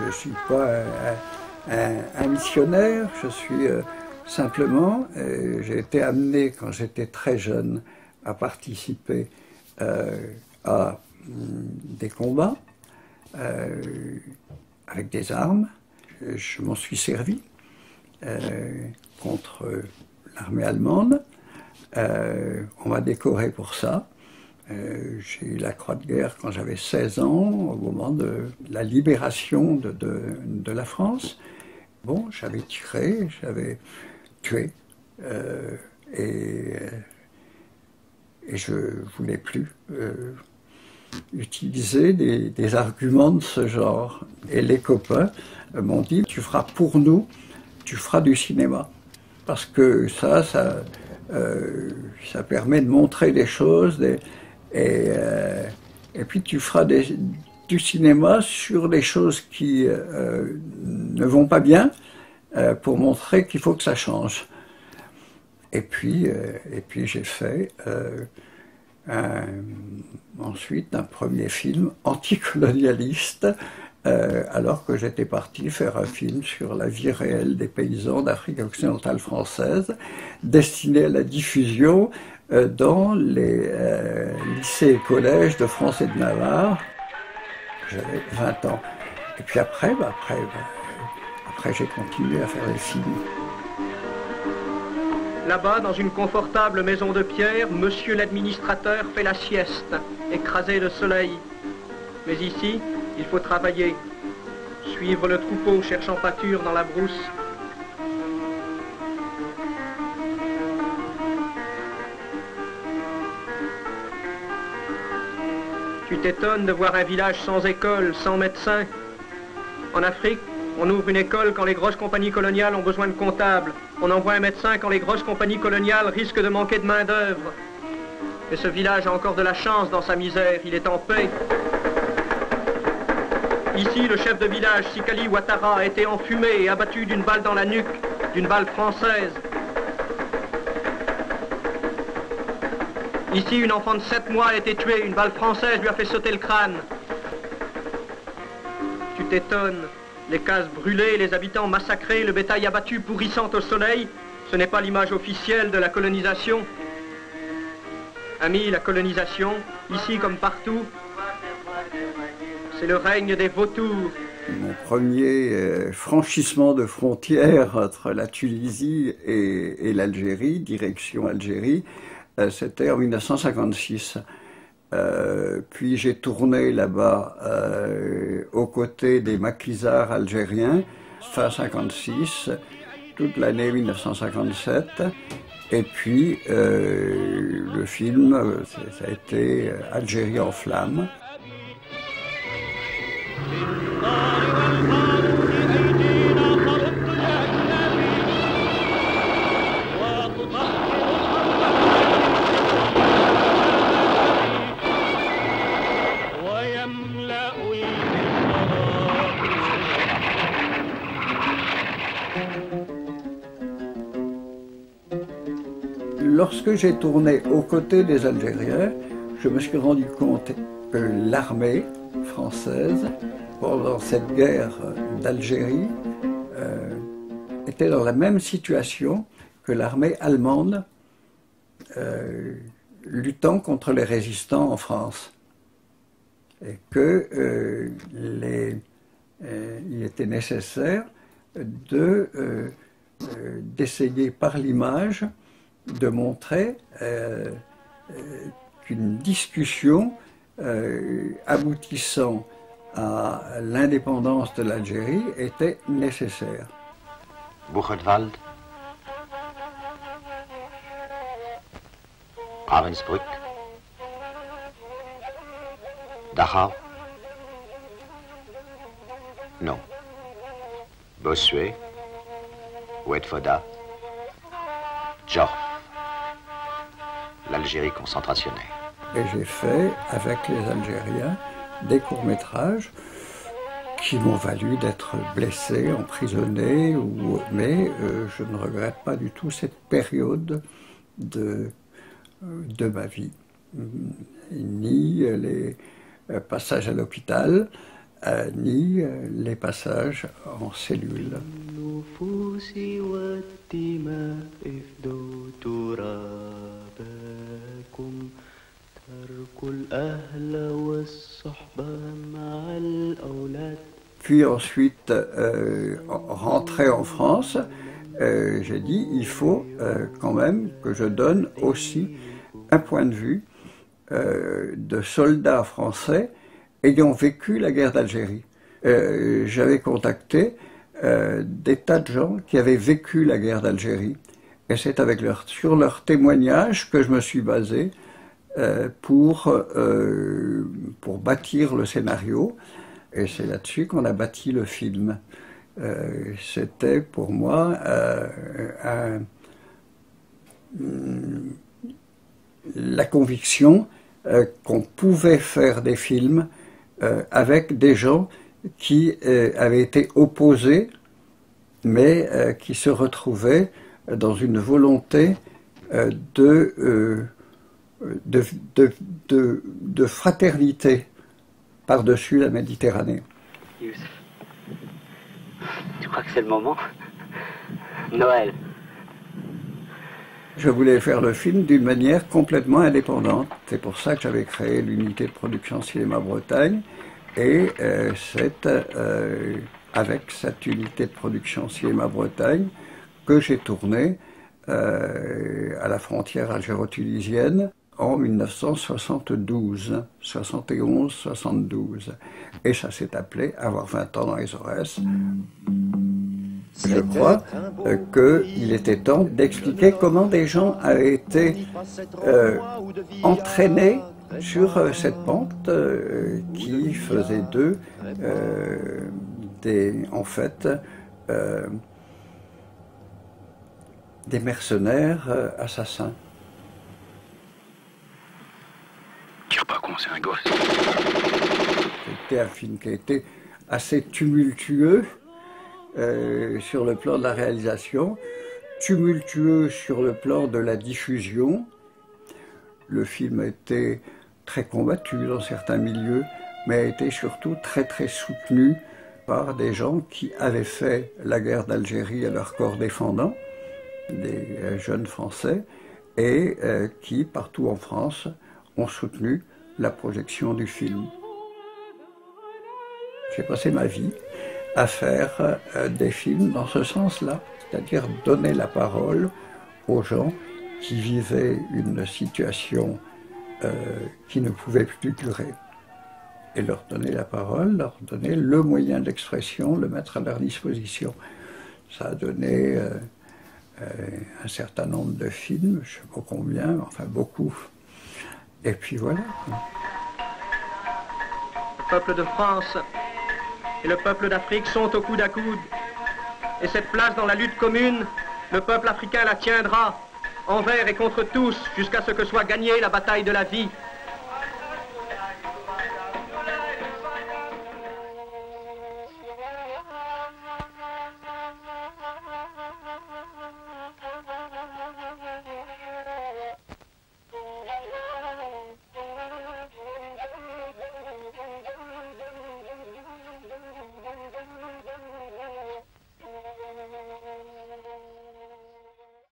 ne suis pas un missionnaire, je suis simplement, j'ai été amené quand j'étais très jeune à participer à des combats avec des armes. Je m'en suis servi contre l'armée allemande. On m'a décoré pour ça. J'ai eu la croix de guerre quand j'avais 16 ans, au moment de la libération de la France. Bon, j'avais tiré, j'avais tué, et je ne voulais plus utiliser des arguments de ce genre. Et les copains m'ont dit, tu feras pour nous, tu feras du cinéma. Parce que ça permet de montrer des choses, et puis tu feras du cinéma sur les choses qui ne vont pas bien, pour montrer qu'il faut que ça change. Et puis j'ai fait ensuite un premier film anticolonialiste, alors que j'étais parti faire un film sur la vie réelle des paysans d'Afrique occidentale française, destiné à la diffusion dans les lycées et collèges de France et de Navarre. J'avais 20 ans. Et puis après j'ai continué à faire des films. Là-bas, dans une confortable maison de pierre, monsieur l'administrateur fait la sieste, écrasé de soleil. Mais ici, il faut travailler, suivre le troupeau cherchant pâture dans la brousse. Tu t'étonnes de voir un village sans école, sans médecin. En Afrique, on ouvre une école quand les grosses compagnies coloniales ont besoin de comptables. On envoie un médecin quand les grosses compagnies coloniales risquent de manquer de main-d'œuvre. Mais ce village a encore de la chance dans sa misère, il est en paix. Ici, le chef de village, Sikali Ouattara, a été enfumé et abattu d'une balle dans la nuque, d'une balle française. Ici, une enfant de 7 mois a été tuée, une balle française lui a fait sauter le crâne. Tu t'étonnes, les cases brûlées, les habitants massacrés, le bétail abattu pourrissant au soleil, ce n'est pas l'image officielle de la colonisation. Amis, la colonisation, ici comme partout, c'est le règne des vautours. Mon premier franchissement de frontière entre la Tunisie et l'Algérie, direction Algérie, c'était en 1956. Puis j'ai tourné là-bas aux côtés des maquisards algériens, fin 56, toute l'année 1957. Et puis le film, ça a été Algérie en flammes. Lorsque j'ai tourné aux côtés des Algériens, je me suis rendu compte que l'armée française, pendant cette guerre d'Algérie, était dans la même situation que l'armée allemande luttant contre les résistants en France. Et que il était nécessaire d'essayer par l'image de montrer qu'une discussion aboutissant à l'indépendance de l'Algérie était nécessaire. Buchenwald, Ravensbrück, Dachau, non, Bossuet, Oued-Foda, Djorf, l'Algérie concentrationnaire. Et j'ai fait, avec les Algériens, des courts-métrages qui m'ont valu d'être blessé, emprisonné, mais je ne regrette pas du tout cette période de ma vie. Ni les passages à l'hôpital, ni les passages en cellule. Puis ensuite, rentré en France, j'ai dit il faut quand même que je donne aussi un point de vue de soldats français ayant vécu la guerre d'Algérie. J'avais contacté des tas de gens qui avaient vécu la guerre d'Algérie. Et c'est sur leur témoignage que je me suis basé pour bâtir le scénario. Et c'est là-dessus qu'on a bâti le film. C'était pour moi la conviction qu'on pouvait faire des films avec des gens qui avaient été opposés, mais qui se retrouvaient dans une volonté de fraternité par-dessus la Méditerranée. Youssef, tu crois que c'est le moment? Noël. Je voulais faire le film d'une manière complètement indépendante. C'est pour ça que j'avais créé l'unité de production Cinéma Bretagne. Et c'est avec cette unité de production Cinéma Bretagne que j'ai tourné à la frontière algéro-tunisienne en 1972, 71, 72. Et ça s'est appelé Avoir 20 ans dans les Aurès. Je crois qu'il était temps d'expliquer comment des gens avaient été entraînés sur cette pente qui faisait d'eux des mercenaires assassins. Tire pas con, c'est un gosse. C'était un film qui a été assez tumultueux sur le plan de la réalisation, tumultueux sur le plan de la diffusion. Le film a été très combattu dans certains milieux, mais a été surtout très très soutenu par des gens qui avaient fait la guerre d'Algérie à leur corps défendant, des jeunes Français, et qui, partout en France, ont soutenu la projection du film. J'ai passé ma vie à faire des films dans ce sens-là, c'est-à-dire donner la parole aux gens qui vivaient une situation qui ne pouvait plus durer. Et leur donner la parole, leur donner le moyen d'expression, le mettre à leur disposition. Ça a donné un certain nombre de films, je ne sais pas combien, enfin beaucoup. Et puis voilà. Le peuple de France et le peuple d'Afrique sont au coude à coude. Et cette place dans la lutte commune, le peuple africain la tiendra, envers et contre tous, jusqu'à ce que soit gagnée la bataille de la vie.